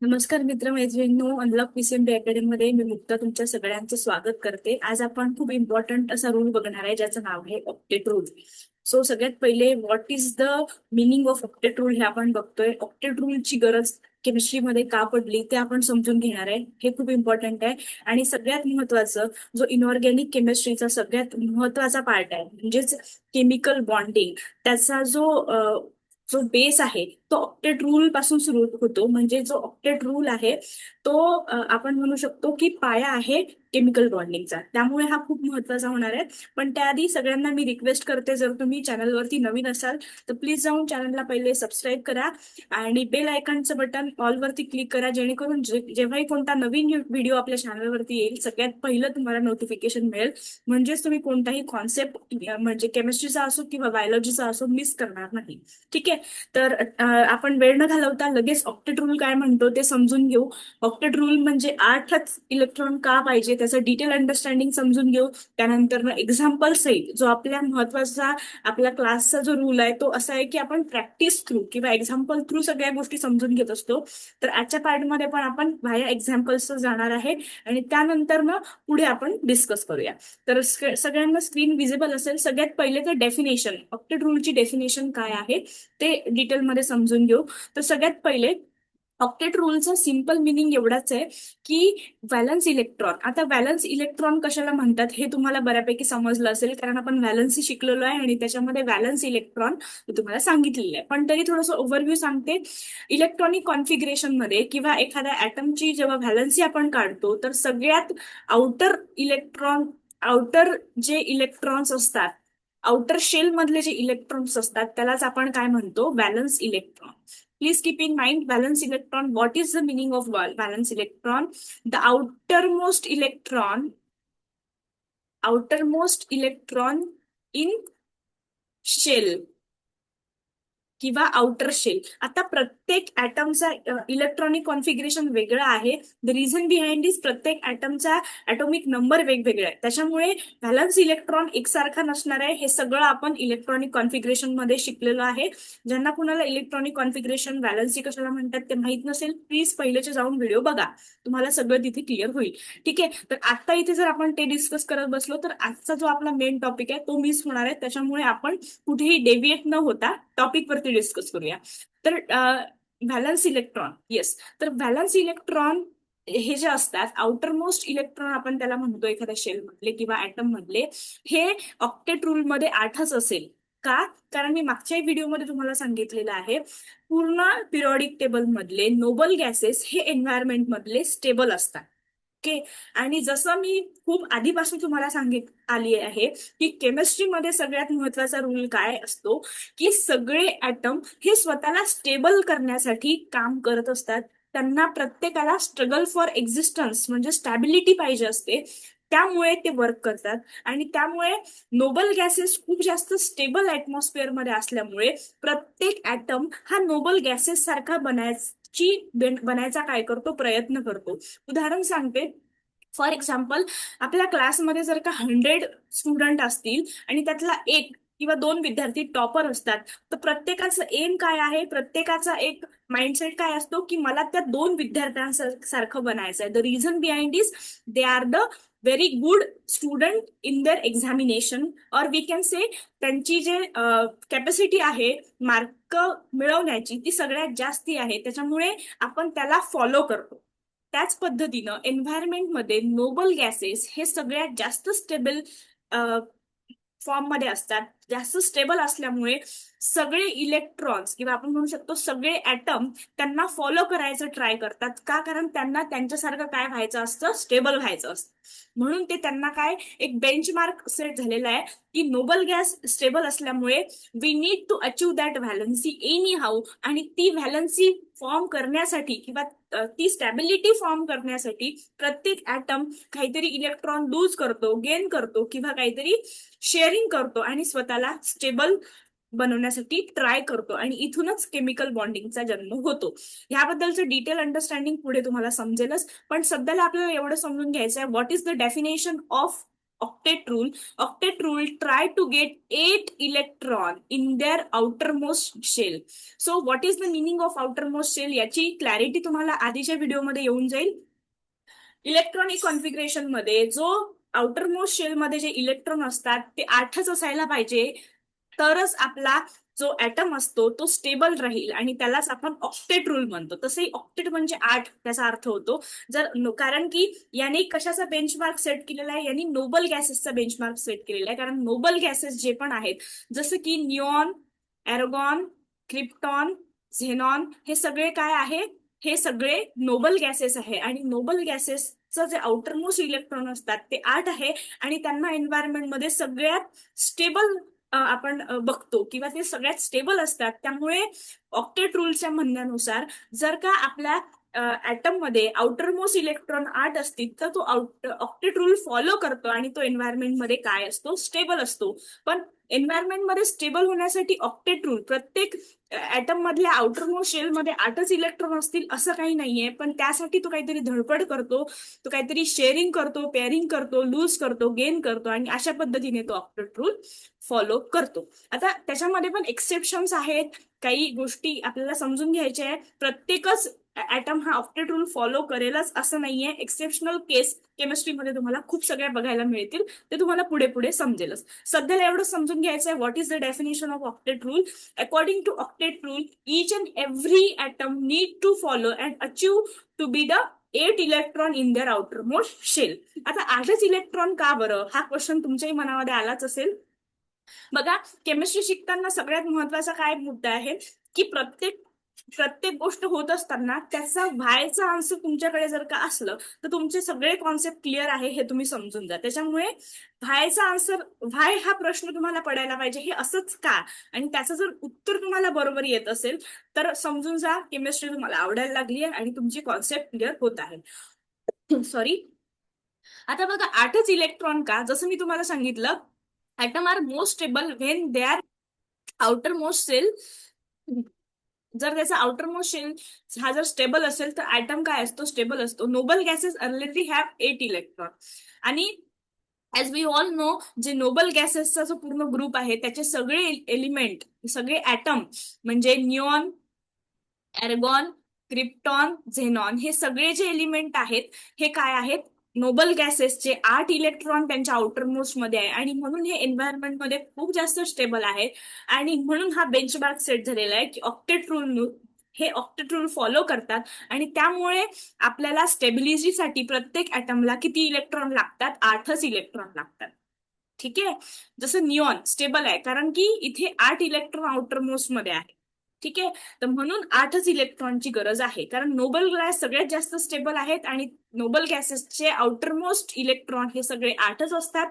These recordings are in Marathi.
नमस्कार मित्र मैत्रिणींनो, अनलॉक पीसीएमबी अकॅडमी मध्ये मी मुक्ता तुमच्या सगळ्यांचं स्वागत करते. आज आपण खूप इम्पॉर्टंट असा रूल बघणार आहे ज्याचं नाव आहे ऑक्टेट रूल. सो सगळ्यात पहिले what is the meaning of octet rule हे आपण बघतोय. ऑक्टेट रूलची गरज केमिस्ट्रीमध्ये का पडली ते आपण समजून घेणार आहे. हे खूप इम्पॉर्टंट आहे. आणि सगळ्यात महत्वाचं, जो इनऑर्गॅनिक केमिस्ट्रीचा सगळ्यात महत्वाचा पार्ट आहे म्हणजेच केमिकल बॉन्डिंग, त्याचा जो बेस आहे तो ऑक्टेट रूल पासून सुरू होतो. म्हणजे जो ऑक्टेट रूल आहे तो आपण म्हणू शकतो की पाया आहे केमिकल बॉन्डिंगचा. त्यामुळे हा खूप महत्वाचा होणार आहे. पण त्याआधी सगळ्यांना मी रिक्वेस्ट करते, जर तुम्ही चॅनलवरती नवीन असाल तर प्लीज जाऊन चॅनलला पहिले सबस्क्राईब करा आणि बेल आयकॉनचं बटन ऑल वरती क्लिक करा, जेणेकरून जेव्हाही कोणता नवीन व्हिडिओ आपल्या चॅनलवरती येईल सगळ्यात पहिलं तुम्हाला नोटिफिकेशन मिळेल. म्हणजेच तुम्ही कोणताही कॉन्सेप्ट म्हणजे केमिस्ट्रीचा असो किंवा बायोलॉजीचा असो मिस करणार नाही. ठीक आहे. तर आपण वेळ न घालवता लगेच ऑक्टेट रूल काय म्हणतो ते समजून घेऊ. ऑक्टेट रूल म्हणजे 8च इलेक्ट्रॉन का पाहिजे त्याचं डिटेल अंडरस्टँडिंग समजून घेऊ. त्यानंतर एक्झाम्पल सहित जो आपल्या महत्वाचा आपल्या क्लासचा जो रूल आहे तो असा आहे की आपण प्रॅक्टिस थ्रू किंवा एक्झाम्पल थ्रू सगळ्या गोष्टी समजून घेत असतो. तर आजच्या पार्टमध्ये पण आपण व्हाया एक्झाम्पल्स जाणार आहे आणि त्यानंतर मग पुढे आपण डिस्कस करूया. तर सगळ्यांना स्क्रीन विजिबल असेल. सगळ्यात पहिले तर डेफिनेशन, ऑक्टेट रूलची डेफिनेशन काय आहे ते डिटेलमध्ये समजून घेऊ. तर सगळ्यात पहिले ऑक्टेट रूलचा सिंपल मिनिंग एवढाच आहे की व्हॅलन्स इलेक्ट्रॉन. आता व्हॅलन्स इलेक्ट्रॉन कशाला म्हणतात हे तुम्हाला बऱ्यापैकी समजलं असेल, कारण आपण व्हॅलन्सी शिकलेलो आहे आणि त्याच्यामध्ये व्हॅलन्स इलेक्ट्रॉन तुम्हाला सांगितलेलं आहे. पण तरी थोडंसं ओव्हरव्ह्यू सांगते. इलेक्ट्रॉनिक कॉन्फिगरेशन मध्ये किंवा एखाद्या ऍटमची जेव्हा व्हॅलन्सी आपण काढतो तर सगळ्यात आउटर इलेक्ट्रॉन, आउटर जे इलेक्ट्रॉन्स असतात, आउटर शेल मधले जे इलेक्ट्रॉन्स असतात त्यालाच आपण काय म्हणतो, valence electron. Please keep in mind valence electron. What is the meaning of valence electron? The outermost electron in shell किंवा आउटर शेल. आता प्रत्येक ऍटमचा इलेक्ट्रॉनिक कॉन्फिगरेशन वेगळं आहे. द रिझन बिहाइंड इज प्रत्येक ऍटमचा ऍटॉमिक नंबर वेगवेगळा आहे. त्याच्यामुळे व्हॅलन्स इलेक्ट्रॉन एकसारखा नसणार आहे. हे सगळं आपण इलेक्ट्रॉनिक कॉन्फिगरेशन मध्ये शिकलेलो आहे. ज्यांना कुणाला इलेक्ट्रॉनिक कॉन्फिगरेशन व्हॅलन्सी कशाला म्हणतात ते माहित नसेल, प्लीज पहिलेचे जाऊन व्हिडिओ बघा, तुम्हाला सगळं तिथे क्लिअर होईल. ठीक आहे. तर आता इथे जर आपण ते डिस्कस करत बसलो तर आजचा जो आपला मेन टॉपिक आहे तो मिस होणार आहे. त्याच्यामुळे आपण कुठेही डेव्हिएट न होता टॉपिक वरती डिस्कस करूया. तर व्हॅलन्स इलेक्ट्रॉन, येस. तर व्हॅलन्स इलेक्ट्रॉन हे जे असतात, आउटर मोस्ट इलेक्ट्रॉन आपण त्याला म्हणतो एखाद्या शेल मधले किंवा ऍटम मधले, हे ऑक्टेट रूल मध्ये 8च असेल. का? कारण मी मागच्याही व्हिडिओमध्ये तुम्हाला सांगितलेलं आहे, पूर्ण पिरियॉडिक टेबल मधले नोबल गॅसेस हे एन्व्हायरमेंट मधले स्टेबल असतात. ओके. आणि जसं मी खूप आधीपासून तुम्हाला सांगित आली आहे की केमिस्ट्रीमध्ये सगळ्यात महत्वाचा रूल काय असतो की सगळे ॲटम हे स्वतःला स्टेबल करण्यासाठी काम करत असतात. त्यांना प्रत्येकाला स्ट्रगल फॉर एक्झिस्टन्स म्हणजे स्टॅबिलिटी पाहिजे असते. त्यामुळे ते वर्क करतात. आणि त्यामुळे नोबल गॅसेस खूप जास्त स्टेबल ऍटमॉस्फिअर मध्ये असल्यामुळे प्रत्येक ॲटम हा नोबल गॅसेस सारखा बनायचा काय करतो, प्रयत्न करतो. उदाहरण सांगते. फॉर एक्झाम्पल, आपल्या क्लासमध्ये जर का 100 स्टुडंट असतील आणि त्यातला एक किंवा दोन विद्यार्थी टॉपर असतात, तर प्रत्येकाचं एम काय आहे, प्रत्येकाचा एक माइंडसेट काय असतो की मला त्या दोन विद्यार्थ्यांसारखं बनायचं आहे. The reason behind is they are the very good student in their examination, और वी कॅन से त्यांची जे कॅपॅसिटी आहे मार्क मिळवण्याची ती सगळ्यात जास्ती आहे. त्याच्यामुळे आपण त्याला फॉलो करतो. त्याच पद्धतीनं एन्व्हायरमेंटमध्ये नोबल गॅसेस हे सगळ्यात जास्त स्टेबल फॉर्म मध्ये असतात. जास्त स्टेबल असल्यामुळे सगळे इलेक्ट्रॉन्स किंवा आपण म्हणू शकतो सगळे ऍटम त्यांना फॉलो करायचं ट्राय करतात. का? कारण त्यांना त्यांच्यासारखं काय व्हायचं असतं, स्टेबल व्हायचं असतं. म्हणून ते त्यांना काय, एक बेंचमार्क सेट झालेला आहे की नोबल गॅस स्टेबल असल्यामुळे we need to achieve that valency anyhow. आणि ती व्हॅलन्सी फॉर्म करण्यासाठी किंवा ती स्टॅबिलिटी फॉर्म करण्यासाठी प्रत्येक ऍटम काहीतरी इलेक्ट्रॉन लूज करतो, गेन करतो किंवा काहीतरी शेअरिंग करतो आणि स्वतःला स्टेबल बनवण्यासाठी ट्राय करतो. आणि इथूनच केमिकल बॉन्डिंगचा जन्म होतो. ह्याबद्दलचं डिटेल अंडरस्टँडिंग पुढे तुम्हाला समजेलच. पण सध्याला आपल्याला एवढं समजून घ्यायचं आहे, what is the definition of octet rule. Octet rule try to get 8 electron in their outermost shell. So what is the meaning of outermost shell? याची क्लॅरिटी तुम्हाला आधीच्या व्हिडिओमध्ये येऊन जाईल. इलेक्ट्रॉनिक कॉन्फिगरेशन मध्ये जो आउटरमोस्ट शेल मध्ये जे इलेक्ट्रॉन असतात ते 8च असायला पाहिजे, तरच आपला जो ऍटम असतो तो स्टेबल राहील आणि त्यालाच आपण ऑक्टेट रूल म्हणतो. तसंही ऑक्टेट म्हणजे 8 त्याचा अर्थ होतो. कारण की याने कशाचा बेंचमार्क सेट केलेला आहे, यांनी नोबल गॅसेसचा बेंचमार्क सेट केलेला आहे. कारण नोबल गॅसेस जे पण आहेत जसं की निऑन, एर्गॉन, क्रिप्टॉन, झेनॉन, हे सगळे काय आहे, हे सगळे नोबल गॅसेस आहे. आणि नोबल गॅसेसचं जे आउटरमोस्ट इलेक्ट्रॉन असतात ते 8 आहे आणि त्यांना एन्व्हायरमेंटमध्ये सगळ्यात स्टेबल आपण बघतो किंवा ते सगळ्यात स्टेबल असतात. त्यामुळे ऑक्टेट रूलच्या म्हणण्यानुसार जर का आपल्या ऍटम मध्ये आउटरमोस्ट इलेक्ट्रॉन 8 असतील तर तो ऑक्टेट रूल फॉलो करतो आणि तो एन्व्हायरमेंटमध्ये काय असतो, स्टेबल असतो. पण एन्व्हायरमेंटमध्ये स्टेबल होण्यासाठी ऑक्टेट रूल प्रत्येक ऍटम मधल्या आउटरमोस्ट शेल मध्ये 8च इलेक्ट्रॉन असतील असं काही नाहीये. पण त्यासाठी तो काहीतरी धडपड करतो, तो काहीतरी शेअरिंग करतो, पेअरिंग करतो, लूज करतो, गेन करतो आणि अशा पद्धतीने तो ऑक्टेट रूल फॉलो करतो. आता त्याच्यामध्ये पण एक्सेप्शन्स आहेत, काही गोष्टी आपल्याला समजून घ्यायच्या आहेत. प्रत्येकच ऍटम हा ऑक्टेट रूल फॉलो करेलच असं नाहीये. एक्सेप्शनल केस केमिस्ट्रीमध्ये तुम्हाला खूप सगळ्या बघायला मिळतील, ते तुम्हाला पुढे पुढे समजेलच. सध्याला एवढं समजून घ्यायचं आहे, what is the definition of octet rule. According to octet rule, each and every atom need to follow and achieve to be the 8 electron in their outermost shell. आता 8च इलेक्ट्रॉन का बरं, हा क्वेश्चन तुमच्याही मनामध्ये आलाच असेल. बघा, केमिस्ट्री शिकताना सगळ्यात महत्वाचा काय मुद्दा आहे की प्रत्येक गोष्ट होत असताना त्याचा व्हायचा आन्सर तुमच्याकडे जर का असलं तर तुमचे सगळे कॉन्सेप्ट क्लिअर आहे हे तुम्ही समजून जा. त्याच्यामुळे व्हायचा आन्सर, व्हाय हा प्रश्न तुम्हाला पडायला पाहिजे, हे असंच का, आणि त्याचं जर उत्तर तुम्हाला बरोबर येत असेल तर समजून जा केमिस्ट्री तुम्हाला आवडायला लागली आहे आणि तुमची कॉन्सेप्ट क्लिअर होत आहे. सॉरी. आता बघा, 8च इलेक्ट्रॉन का, जसं मी तुम्हाला सांगितलं, atom are most stable when they are outermost shell. जर त्याचा आउटरमोस्ट शेल हा जर स्टेबल असेल तर ऍटम काय असतो, स्टेबल असतो. Noble gases already have 8 electron. आणि ऍज वी ऑल नो, जे नोबल गॅसेसचा जो पूर्ण ग्रुप आहे त्याचे सगळे एलिमेंट, सगळे ऍटम म्हणजे निऑन, एर्गॉन, क्रिप्टॉन, झेनॉन, हे सगळे जे एलिमेंट आहेत हे काय आहेत, नोबल गॅसेसचे 8 इलेक्ट्रॉन त्यांच्या आउटरमोस्ट मध्ये आहे. आणि म्हणून हे एन्व्हायरमेंटमध्ये खूप जास्त स्टेबल आहे. आणि म्हणून हा बेंचमार्क सेट झालेला आहे की ऑक्टेट रूल, हे ऑक्टेट रूल फॉलो करतात. आणि त्यामुळे आपल्याला स्टेबिलिटीसाठी प्रत्येक ऍटमला किती इलेक्ट्रॉन लागतात, 8च इलेक्ट्रॉन लागतात. ठीक आहे. जसं निऑन स्टेबल आहे कारण की इथे 8 इलेक्ट्रॉन आउटरमोस्ट मध्ये आहे. ठीक आहे. तर म्हणून 8च इलेक्ट्रॉनची गरज आहे, कारण नोबल गॅस सगळ्यात जास्त स्टेबल आहेत आणि नोबल गॅसेसचे आउटरमोस्ट इलेक्ट्रॉन हे सगळे 8च असतात.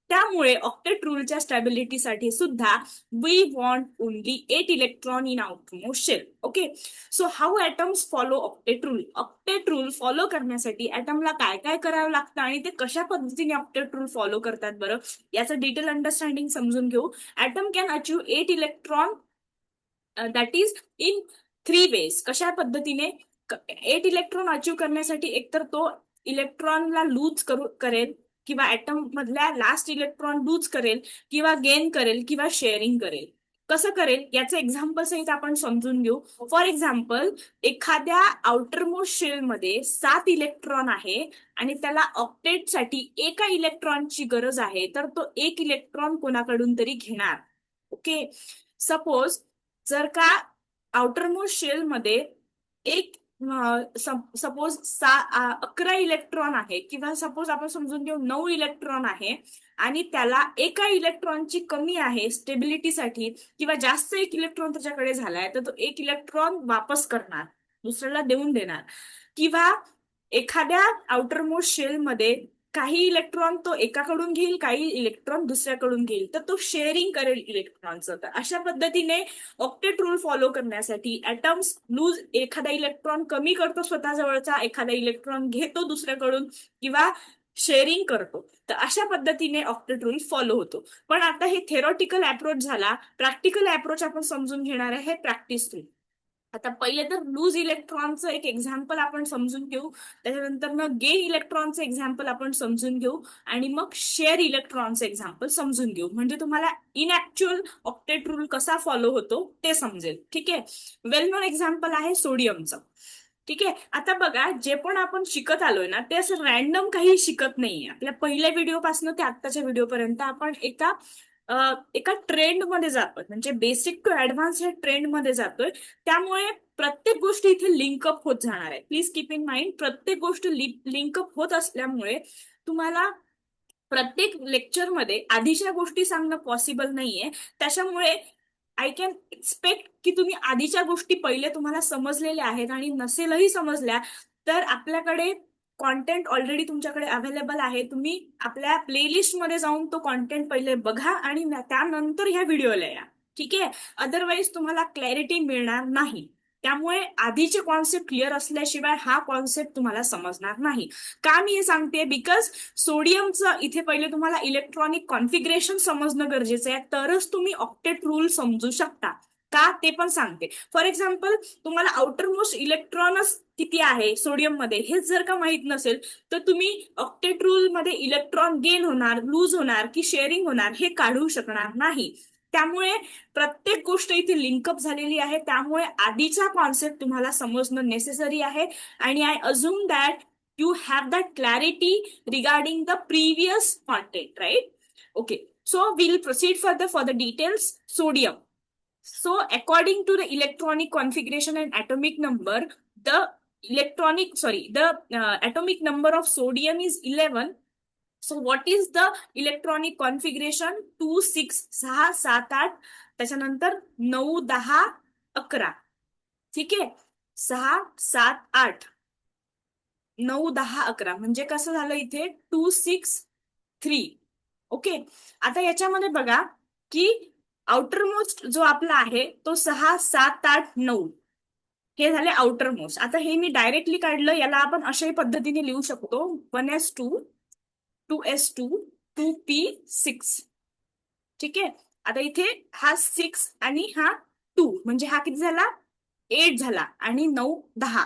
त्यामुळे ऑक्टेट रूलच्या स्टॅबिलिटीसाठी सुद्धा we want only 8 electron in outermost shell. Okay. So how atoms follow octet rule. Octet rule follow करण्यासाठी ऍटमला काय काय करावं लागतं आणि ते कशा पद्धतीने ऑक्टेट रूल फॉलो करतात बरं, याचं डिटेल अंडरस्टँडिंग समजून घेऊ. Atom can achieve 8 electron that is in 3 ways. कशा पद्धतीने 8 इलेक्ट्रॉन अचीव करण्यासाठी एकतर तो इलेक्ट्रॉनला लूज करेल किंवा ऍटम मधल्या लास्ट इलेक्ट्रॉन लूज करेल किंवा गेन करेल किंवा शेअरिंग करेल. कसं करेल याचं एक्झाम्पल सहित आपण समजून घेऊ. फॉर एक्झाम्पल, एखाद्या आउटरमोस्ट शेल मध्ये 7 इलेक्ट्रॉन आहे आणि त्याला ऑक्टेटसाठी एका इलेक्ट्रॉनची गरज आहे, तर तो 1 इलेक्ट्रॉन कोणाकडून तरी घेणार. ओके. सपोज जर का आउटरमोस्ट शेल मध्ये एक सपोज 11 इलेक्ट्रॉन आहे किंवा सपोज आपण समजून घेऊ 9 इलेक्ट्रॉन आहे आणि त्याला एका इलेक्ट्रॉनची कमी आहे स्टेबिलिटीसाठी किंवा जास्त एक इलेक्ट्रॉन त्याच्याकडे झालाय, तर तो 1 इलेक्ट्रॉन वापस करणार, दुसऱ्याला देऊन देणार. किंवा एखाद्या आउटरमोस्ट शेल मध्ये काही इलेक्ट्रॉन तो एकाकडून घेईल, काही इलेक्ट्रॉन दुसऱ्याकडून घेईल, तर तो शेअरिंग करेल इलेक्ट्रॉनचं. तर अशा पद्धतीने ऑक्टेट रूल फॉलो करण्यासाठी ऍटम्स लूज, एखादा इलेक्ट्रॉन कमी करतो स्वतःजवळचा, एखादा इलेक्ट्रॉन घेतो दुसऱ्याकडून किंवा शेअरिंग करतो. तर अशा पद्धतीने ऑक्टेट रूल फॉलो होतो. पण आता हे थेरॉटिकल अप्रोच झाला. प्रॅक्टिकल अप्रोच आपण समजून घेणार आहे प्रॅक्टिस थ्रू. आता पहिले तर लूज इलेक्ट्रॉनचं एक एक्झाम्पल आपण समजून घेऊ, त्याच्यानंतर मग गेन इलेक्ट्रॉनचं एक्झाम्पल आपण समजून घेऊ, आणि मग शेअर इलेक्ट्रॉनचं एक्झाम्पल समजून घेऊ, म्हणजे तुम्हाला इनऍक्च्युअल ऑक्टेट रूल कसा फॉलो होतो ते समजेल. ठीक आहे. वेल नोन एक्झाम्पल आहे सोडियमचं. ठीक आहे. आता बघा, जे पण आपण शिकत आलोय ना ते असं रॅन्डम काही शिकत नाहीये. आपल्या पहिल्या व्हिडिओपासून ते आत्ताच्या व्हिडिओपर्यंत आपण एका ट्रेंड मध्ये जातोय, म्हणजे बेसिक टू ऍडव्हान्स या ट्रेंड मध्ये जातोय. त्यामुळे प्रत्येक गोष्ट इथे लिंकअप होत जाणार आहे. प्लीज कीप इन माइंड, प्रत्येक गोष्ट लिंकअप होत असल्यामुळे तुम्हाला प्रत्येक लेक्चरमध्ये आधीच्या गोष्टी सांगणं पॉसिबल नाहीये. त्याच्यामुळे आय कॅन एक्सपेक्ट की तुम्ही आधीच्या गोष्टी पहिले तुम्हाला समजलेल्या आहेत, आणि नसेलही समजल्या तर आपल्याकडे कॉन्टेंट ऑलरेडी तुमच्याकडे अवेलेबल आहे. तुम्ही आपल्या प्लेलिस्ट मध्ये जाऊन तो कॉन्टेंट पहिले बघा आणि त्यानंतर ह्या व्हिडिओला या. ठीक आहे. अदरवाईज तुम्हाला क्लॅरिटी मिळणार नाही. त्यामुळे आधीचे कॉन्सेप्ट क्लिअर असल्याशिवाय हा कॉन्सेप्ट तुम्हाला समजणार नाही. का मी हे सांगते? बिकॉज सोडियमचं इथे पहिले तुम्हाला इलेक्ट्रॉनिक कॉन्फिगरेशन समजणं गरजेचं आहे, तरच तुम्ही ऑक्टेट रूल समजू शकता. का ते पण सांगते. फॉर एक्झाम्पल, तुम्हाला आउटर मोस्ट इलेक्ट्रॉनच किती आहे सोडियम मध्ये हे जर का माहित नसेल तर तुम्ही ऑक्टेट रूल मध्ये इलेक्ट्रॉन गेन होणार, लूज होणार की शेअरिंग होणार हे काढू शकणार नाही. त्यामुळे प्रत्येक गोष्ट इथे लिंकअप झालेली आहे. त्यामुळे आधीचा कॉन्सेप्ट तुम्हाला समजणं नेसेसरी आहे, आणि I assume that you have that clarity regarding the previous content, right? Okay, so we'll proceed further for the details. Sodium. So according to the electronic configuration and atomic number, the atomic number of sodium is 11. So what is the electronic configuration? 2 6 6 7 8, त्याच्यानंतर 9 10 11. ठीक आहे. 6 7 8 9 10 11 म्हणजे कसं झालं इथे 2 6 3. ओके. आता याच्यामध्ये बघा की आउटर मोस्ट जो आपला आहे तो 6 7 8 9 हे झाले आउटर मोस्ट. आता हे मी डायरेक्टली काढलं, याला आपण अशाही पद्धतीने लिहू शकतो 1s2 2s2 2p6. ठीक आहे. आता इथे हा 6 आणि हा 2 म्हणजे हा किती झाला 8 झाला, आणि 9 10.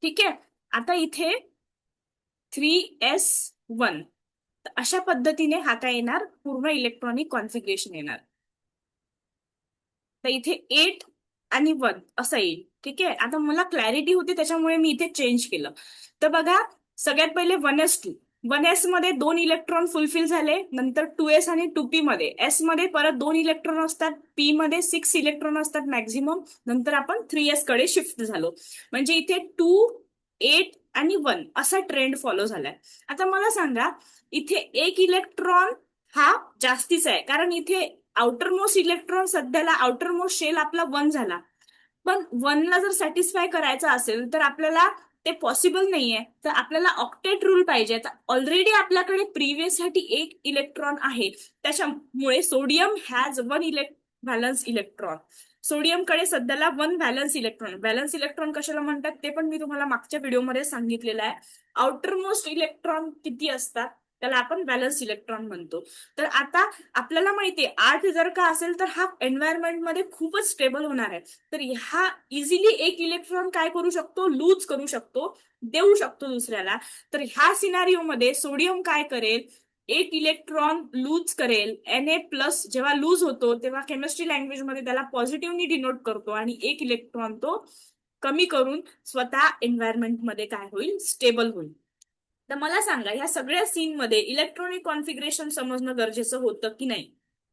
ठीक आहे. आता इथे 3s1. अशा पद्धतीने हा काय येणार पूर्ण इलेक्ट्रॉनिक कॉन्फिगरेशन येणार. तर इथे 8 आणि 1 असं येईल. ठीक आहे. आता मला क्लॅरिटी होती त्याच्यामुळे मी इथे चेंज केलं. तर बघा, सगळ्यात पहिले 1s2. 1s मध्ये 2 इलेक्ट्रॉन फुलफिल झाले. नंतर 2s आणि 2p मध्ये, s मध्ये परत 2 इलेक्ट्रॉन असतात, p मध्ये 6 इलेक्ट्रॉन असतात मॅक्झिमम. नंतर आपण 3s कडे शिफ्ट झालो. म्हणजे इथे 2 8 आणि 1 असा ट्रेंड फॉलो झालाय. आता मला सांगा, इथे एक इलेक्ट्रॉन हा जास्तीचा आहे, कारण इथे आउटर मोस्ट इलेक्ट्रॉन सध्याला आउटर मोस्ट शेल आपला 1 झाला. पण 1 ला जर सॅटिस्फाय करायचं असेल तर आपल्याला ते पॉसिबल नाहीये. तर आपल्याला ऑक्टेट रूल पाहिजे. तर ऑलरेडी आपल्याकडे प्रिव्हियस साठी एक इलेक्ट्रॉन आहे, त्याच्यामुळे सोडियम हॅज 1 व्हॅलन्स इलेक्ट्रॉन. सोडियमकडे सध्याला 1 व्हॅलन्स इलेक्ट्रॉन. व्हॅलन्स इलेक्ट्रॉन कशाला म्हणतात ते पण मी तुम्हाला मागच्या व्हिडिओमध्ये सांगितलेलं आहे. आउटर मोस्ट इलेक्ट्रॉन किती असतात त्याला आपण व्हॅलन्स इलेक्ट्रॉन म्हणतो. तर आता आपल्याला माहितीये 8 जर का असेल तर हा एन्व्हायरमेंट मध्ये खूपच स्टेबल होणार आहे. तर हा इझिली एक इलेक्ट्रॉन काय करू शकतो, लूज करू शकतो, देऊ शकतो दुसऱ्याला. तर ह्या सिनारिओ मध्ये सोडियम काय करेल, एक इलेक्ट्रॉन लूज करेल. Na+ जेव्हा लूज होतो तेव्हा केमिस्ट्री लँग्वेज मध्ये त्याला पॉझिटिव्हनी डिनोट करतो, आणि एक इलेक्ट्रॉन तो कमी करून स्वतः एन्व्हायरमेंट मध्ये काय होईल, स्टेबल होईल. तर मला सांगा, ह्या सगळ्या सीन मध्ये इलेक्ट्रॉनिक कॉन्फिगरेशन समजणं गरजेचं होतं की नाही?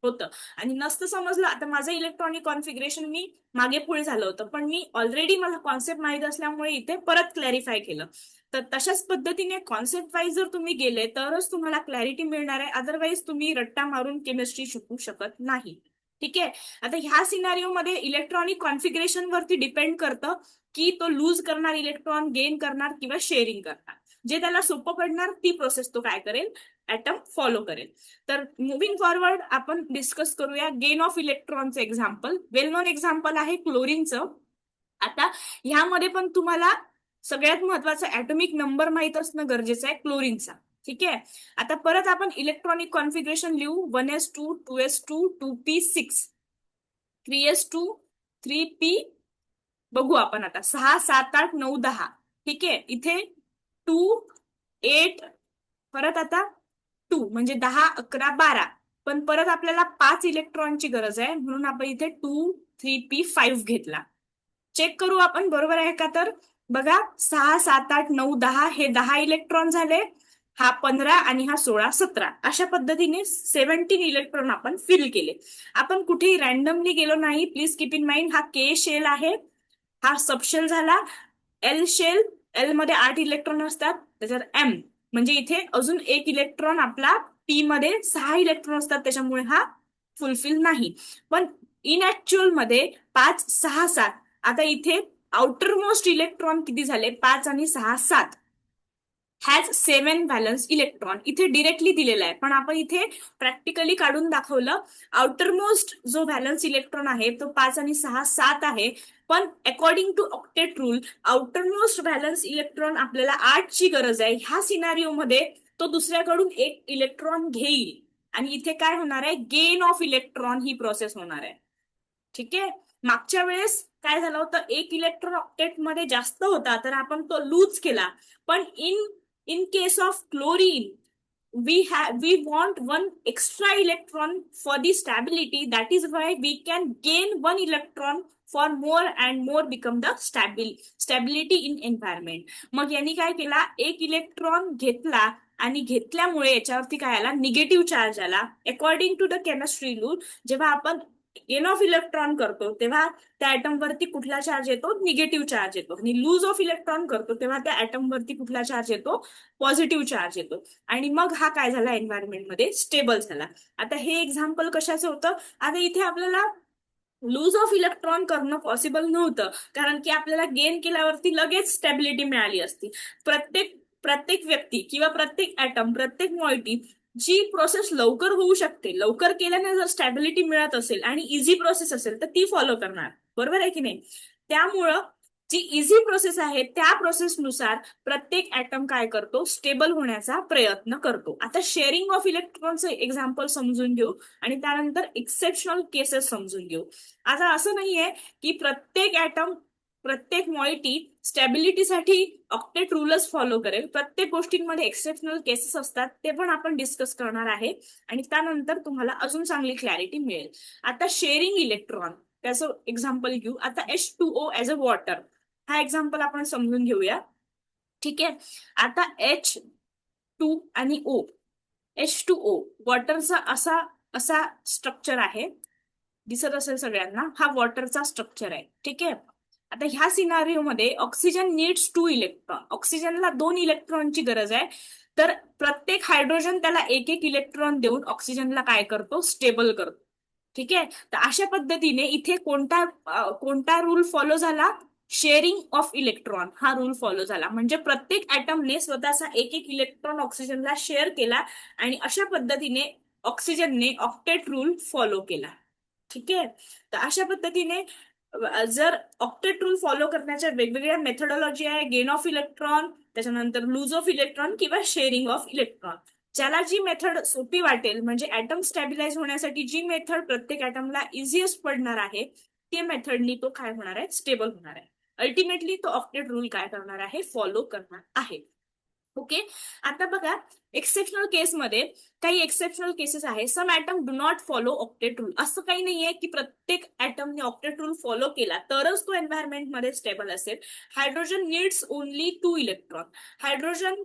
होतं. आणि नसतं समजलं, आता माझं इलेक्ट्रॉनिक कॉन्फिगरेशन मी मागे पुढे झालं होतं, पण मी ऑलरेडी मला कॉन्सेप्ट माहित असल्यामुळे इथे परत क्लॅरिफाय केलं. तर तशाच पद्धतीने कॉन्सेप्ट वाईज जर तुम्ही गेले तरच तुम्हाला क्लॅरिटी मिळणार आहे. अदरवाईज तुम्ही रट्टा मारून केमिस्ट्री शिकू शकत नाही. ठीक आहे. आता ह्या सिनारिओ मध्ये इलेक्ट्रॉनिक कॉन्फिगरेशन वरती डिपेंड करतं की तो लूज करणार इलेक्ट्रॉन, गेन करणार किंवा शेअरिंग करणार. जे त्याला सोपं पडणार ती प्रोसेस तो काय करेल, ऍटम फॉलो करेल. तर मुव्हिंग फॉरवर्ड आपण डिस्कस करूया गेन ऑफ इलेक्ट्रॉनचं एक्झाम्पल. वेल नोन एक्झाम्पल आहे क्लोरीनचं. आता ह्यामध्ये पण तुम्हाला सगळ्यात महत्वाचा ऍटॉमिक नंबर माहित असणं गरजेचं आहे क्लोरीनचा. ठीक आहे. आता परत आपण इलेक्ट्रॉनिक कॉन्फिगरेशन लिहू. 1s2 2s2 2p6 3s2 3p बघू आपण आता 6 7 8 9 10. ठीक आहे, इथे 2 8 परत आता 2 म्हणजे 10 11 12. पण परत आपल्याला 5 इलेक्ट्रॉनची गरज आहे म्हणून आपण इथे 2 3p5 घेतला. चेक करू आपण बरोबर आहे का? तर बघा 6 7 8 9 10 हे 10 इलेक्ट्रॉन झाले, हा 15 आणि हा 16 17. अशा पद्धतीने 17 इलेक्ट्रॉन आपण फिल केले. आपण कुठेही रॅन्डमली गेलो नाही. प्लीज कीप इन माइंड हा के शेल आहे, हा सबशेल झाला. एल शेल, एल मध्ये 8 इलेक्ट्रॉन असतात, त्याच्यात एम म्हणजे इथे अजून एक इलेक्ट्रॉन आपला, पी मध्ये 6 इलेक्ट्रॉन असतात त्याच्यामुळे हा फुलफिल नाही. पण इन ऍक्च्युअल मध्ये 5 6 7. आता इथे आउटर मोस्ट इलेक्ट्रॉन किती झाले? 5 आणि 6 7 हॅज 7 व्हॅलन्स इलेक्ट्रॉन. इथे डिरेक्टली दिलेला आहे पण आपण इथे प्रॅक्टिकली काढून दाखवलं. आउटर मोस्ट जो व्हॅलन्स इलेक्ट्रॉन आहे तो 5 आणि 6 7 आहे. पण according to octet rule outermost valence electron आपल्याला 8 ची गरज आहे. ह्या सिनारिओमध्ये तो दुसऱ्याकडून एक इलेक्ट्रॉन घेईल आणि इथे काय होणार आहे? Gain of electron he process होणार आहे. ठीक आहे, मागच्या वेळेस काय झालं होतं? एक इलेक्ट्रॉन ऑक्टेट मध्ये जास्त होता तर आपण तो लूज केला. पण in case of chlorine we want one extra electron for the stability. That is why we can gain one electron for more and more become the stability in environment. मग यांनी काय केला? एक इलेक्ट्रॉन घेतला आणि घेतल्यामुळे याच्यावरती काय आला? निगेटिव्ह चार्ज आला. According to the chemistry rule जेव्हा आपण गेन ऑफ इलेक्ट्रॉन करतो तेव्हा त्या ऍटम वरती कुठला चार्ज येतो? निगेटिव्ह चार्ज येतो. आणि लूज ऑफ इलेक्ट्रॉन करतो तेव्हा त्या ऍटम वरती कुठला चार्ज येतो? पॉझिटिव्ह चार्ज येतो. आणि मग हा काय झाला? एन्व्हायरमेंटमध्ये स्टेबल झाला. आता हे एक्झाम्पल कशाचं होतं? आता इथे आपल्याला लूज ऑफ इलेक्ट्रॉन करणं पॉसिबल नव्हतं कारण की आपल्याला गेन केल्यावरती लगेच स्टॅबिलिटी मिळाली असती. प्रत्येक प्रत्येक व्यक्ती किंवा प्रत्येक ऍटम, प्रत्येक मॉलिटी जी प्रोसेस लवकर होऊ शकते, लवकर केल्याने जर स्टॅबिलिटी मिळत असेल आणि इझी प्रोसेस असेल तर ती फॉलो करणार. बरोबर आहे की नाही? त्यामुळं जी इझी प्रोसेस आहे त्या प्रोसेसनुसार प्रत्येक ऍटम काय करतो? स्टेबल होण्याचा प्रयत्न करतो. आता शेअरिंग ऑफ इलेक्ट्रॉनचं एक्झाम्पल समजून घेऊ आणि त्यानंतर एक्सेप्शनल केसेस समजून घेऊ. आता असं नाहीये की प्रत्येक ऍटम, प्रत्येक मॉलिटी स्टॅबिलिटीसाठी ऑक्टेट रूलच फॉलो करेल. प्रत्येक गोष्टींमध्ये एक्सेप्शनल केसेस असतात, ते पण आपण डिस्कस करणार आहे आणि त्यानंतर तुम्हाला अजून चांगली क्लॅरिटी मिळेल. आता शेअरिंग इलेक्ट्रॉन त्याचं एक्झाम्पल घेऊ. आता H2O ऍज अ वॉटर हा एक्झाम्पल आपण समजून घेऊया. ठीक आहे, आता H2 आणि O, H2O वॉटरचा असा असा स्ट्रक्चर आहे, दिसत असेल सगळ्यांना. हा वॉटरचा स्ट्रक्चर आहे. ठीक आहे, आता ह्या सिनारिओमध्ये ऑक्सिजन नीड्स 2 इलेक्ट्रॉन. ऑक्सिजनला 2 इलेक्ट्रॉनची गरज आहे. तर प्रत्येक हायड्रोजन त्याला एक एक इलेक्ट्रॉन देऊन ऑक्सिजनला काय करतो? स्टेबल करतो. ठीक आहे, तर अशा पद्धतीने इथे कोणता रूल फॉलो झाला? शेअरिंग ऑफ इलेक्ट्रॉन हा रूल फॉलो झाला. म्हणजे प्रत्येक ऍटमने स्वतःचा एक एक इलेक्ट्रॉन ऑक्सिजनला शेअर केला आणि अशा पद्धतीने ऑक्सिजनने ऑक्टेट रूल फॉलो केला. ठीक आहे, तर अशा पद्धतीने जर ऑक्टेट रूल फॉलो करण्याच्या वेगवेगळ्या मेथडॉलॉजी आहे. गेन ऑफ इलेक्ट्रॉन, त्याच्यानंतर लूज ऑफ इलेक्ट्रॉन किंवा शेअरिंग ऑफ इलेक्ट्रॉन. ज्याला जी मेथड सोपी वाटेल, म्हणजे ऍटम स्टॅबिलाइज होण्यासाठी जी मेथड प्रत्येक ऍटमला इझिएस्ट पडणार आहे ते मेथडनी तो काय होणार आहे? स्टेबल होणार आहे. अल्टिमेटली तो ऑक्टेट रूल काय करणार आहे? फॉलो करणार आहे. ओके, आता बघा एक्सेप्शनल केसमध्ये काही एक्सेप्शनल केसेस आहे. Some atom do not follow octet rule. असं काही नाहीये की प्रत्येक ऍटमने ऑक्टेट रूल फॉलो केला तरच तो एन्व्हायरमेंटमध्ये स्टेबल असेल. Hydrogen needs only 2 electron. Hydrogen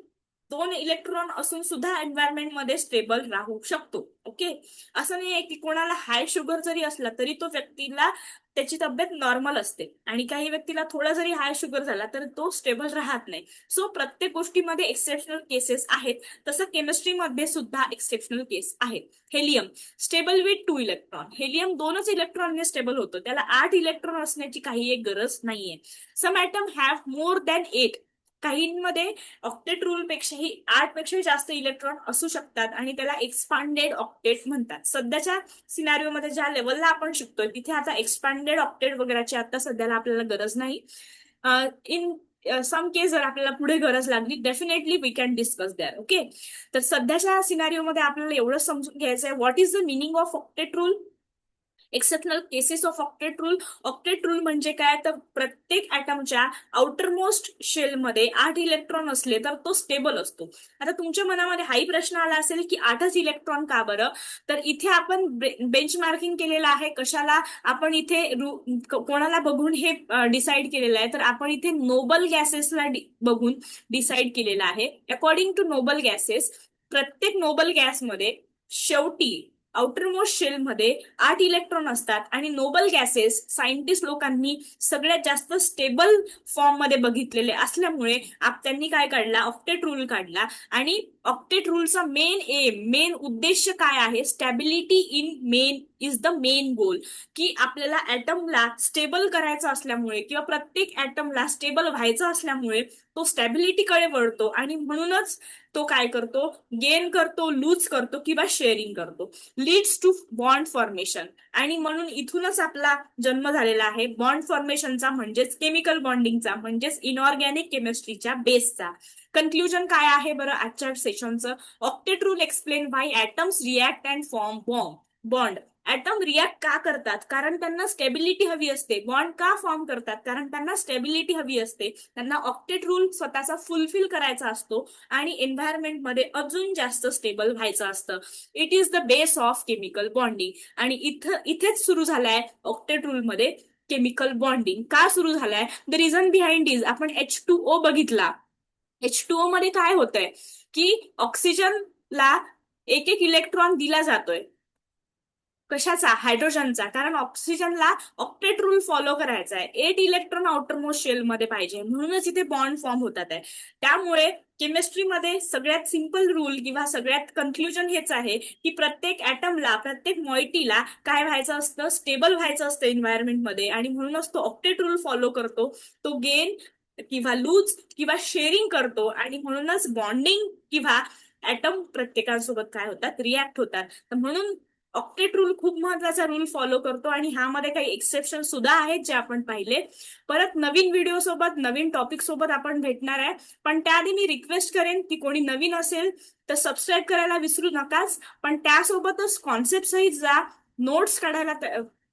2 electron असून सुद्धा एन्व्हायरमेंटमध्ये स्टेबल राहू शकतो. ओके, असं नाहीये की कोणाला हाय शुगर जरी असला तरी तो व्यक्तीला त्याची तब्येत नॉर्मल असते आणि काही व्यक्तीला थोडा जरी हाय शुगर झाला तर तो स्टेबल राहत नाही. सो प्रत्येक गोष्टीमध्ये एक्सेप्शनल केसेस आहेत. तसं केमिस्ट्रीमध्ये सुद्धा एक्सेप्शनल केस आहेत. Helium stable with 2 electron. Helium 2च इलेक्ट्रॉनने स्टेबल होतं, त्याला 8 इलेक्ट्रॉन असण्याची काही एक गरज नाहीये. Some atom have more than 8. काहींमध्ये ऑक्टेट रूल पेक्षाही 8 पेक्षा जास्त इलेक्ट्रॉन असू शकतात आणि त्याला एक्सपांडेड ऑक्टेट म्हणतात. सध्याच्या सिनारिओमध्ये ज्या लेवलला आपण शिकतोय तिथे आता एक्सपांडेड ऑक्टेट वगैरेची आता सध्याला आपल्याला गरज नाही. इन सम केस जर आपल्याला पुढे गरज लागली definitely we can discuss that. Okay, तर सध्याच्या सिनारिओमध्ये आपल्याला एवढं समजून घ्यायचं आहे what is the meaning of octet rule. Exceptional cases of octet rule. Octet rule म्हणजे काय, तर प्रत्येक ऍटमच्या आउटरमोस्ट शेलमध्ये 8 इलेक्ट्रॉन असले तर तो स्टेबल असतो. आता तुमच्या मनामध्ये हाही प्रश्न आला असेल की 8च इलेक्ट्रॉन का बरं, तर इथे आपण बेंच मार्किंग केलेलं आहे. कशाला आपण इथे कोणाला बघून हे डिसाईड केलेलं आहे, तर आपण इथे नोबल गॅसेसला बघून डिसाईड केलेलं आहे. अकॉर्डिंग टू नोबल गॅसेस, प्रत्येक नोबल गॅसमध्ये शेवटी आउटरमोस्ट शेलमध्ये 8 इलेक्ट्रॉन असतात आणि नोबल गॅसेस सायंटिस्ट लोकांनी सगळ्यात जास्त स्टेबल फॉर्म मध्ये बघितलेले असल्यामुळे त्यांनी काय काढला, ऑक्टेट रूल काढला. आणि ऑक्टेट रूलचा मेन उद्देश काय आहे, stability in main is the main goal. की आपल्याला ऍटमला स्टेबल करायचं असल्यामुळे किंवा प्रत्येक ऍटमला स्टेबल व्हायचं असल्यामुळे तो स्टॅबिलिटीकडे वळतो आणि म्हणूनच तो काय करतो, गेन करतो, लूज करतो किंवा शेअरिंग करतो. Leads to bond formation. आणि म्हणून इथूनच आपला जन्म झालेला आहे बॉन्ड फॉर्मेशनचा, म्हणजेच केमिकल बॉन्डिंगचा, म्हणजेच इनऑर्गॅनिक केमिस्ट्रीच्या बेसचा. कन्क्लुजन काय आहे बरं आजच्या सेशनचं, octet rule explain why atoms react and form bond. Atom react का करतात, कारण त्यांना स्टेबिलिटी हवी असते. बॉन्ड का फॉर्म करतात, कारण त्यांना स्टेबिलिटी हवी असते. त्यांना ऑक्टेट रूल स्वतःचा फुलफिल करायचा असतो आणि एन्व्हायरमेंटमध्ये अजून जास्त स्टेबल व्हायचं असतं. It is the base of chemical bonding. आणि इथेच सुरू झालाय ऑक्टेट रूल मध्ये केमिकल बॉन्डिंग. का सुरू झालाय, द रिझन बिहाइंड इज, आपण H2O बघितला. H2O मध्ये काय होतंय की ऑक्सिजनला एक एक इलेक्ट्रॉन दिला जातोय. कशाचा, हायड्रोजनचा, कारण ऑक्सिजनला ऑक्टेट रूल फॉलो करायचा आहे. 8 इलेक्ट्रॉन आउटरमोस्ट शेल मध्ये पाहिजे, म्हणूनच इथे बॉन्ड फॉर्म होतात आहे. त्यामुळे केमिस्ट्रीमध्ये सगळ्यात सिंपल रूल किंवा सगळ्यात कन्क्लुजन हेच आहे की प्रत्येक ऍटमला, प्रत्येक मॉइटीला काय व्हायचं असतं, स्टेबल व्हायचं असतं एन्व्हायरमेंटमध्ये. आणि म्हणूनच तो ऑक्टेट रूल फॉलो करतो. तो गेन किंवा लूज किंवा शेअरिंग करतो आणि म्हणूनच बॉन्डिंग किंवा ऍटम प्रत्येकासोबत काय होतात, रिॲक्ट होतात. तर म्हणून ऑक्टेट रूल खूप महत्वाचा रूल फॉलो करतो आणि ह्यामध्ये काही एक्सेप्शन सुद्धा आहेत जे आपण पाहिले. परत नवीन व्हिडिओ सोबत, नवीन टॉपिक सोबत आपण भेटणार आहे. पण त्याआधी मी रिक्वेस्ट करेन की कोणी नवीन असेल तर सबस्क्राईब करायला विसरू नकाच. पण त्यासोबतच कॉन्सेप्ट सहित जा, नोट्स काढायला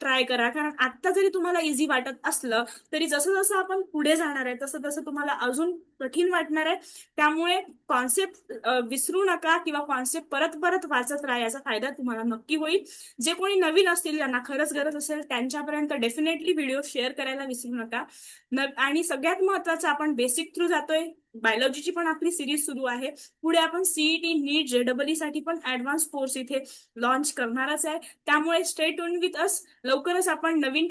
ट्राय करा. कारण आता जरी तुम्हाला इझी वाटत असलं तरी जसं जसं आपण पुढे जाणार आहे तसं तसं तुम्हाला अजून कठीण वाटणार आहे. त्यामुळे कॉन्सेप्ट विसरू नका किंवा कॉन्सेप्ट परत परत वाचत राहा, याचा फायदा तुम्हाला नक्की होईल. जे कोणी नवीन असतील, ज्यांना खरंच गरज असेल, त्यांच्यापर्यंत डेफिनेटली व्हिडिओ शेअर करायला विसरू नका. आणि सगळ्यात महत्वाचं, आपण बेसिक थ्रू जातोय. बायोलॉजीची पण आपली सिरीज सुरू आहे. पुढे आपण सीईटी, नीट, JEE साठी पण ऍडव्हान्स कोर्स इथे लॉन्च करणारच आहे. त्यामुळे स्टे ट्यून विथ अस. लवकरच आपण नवीन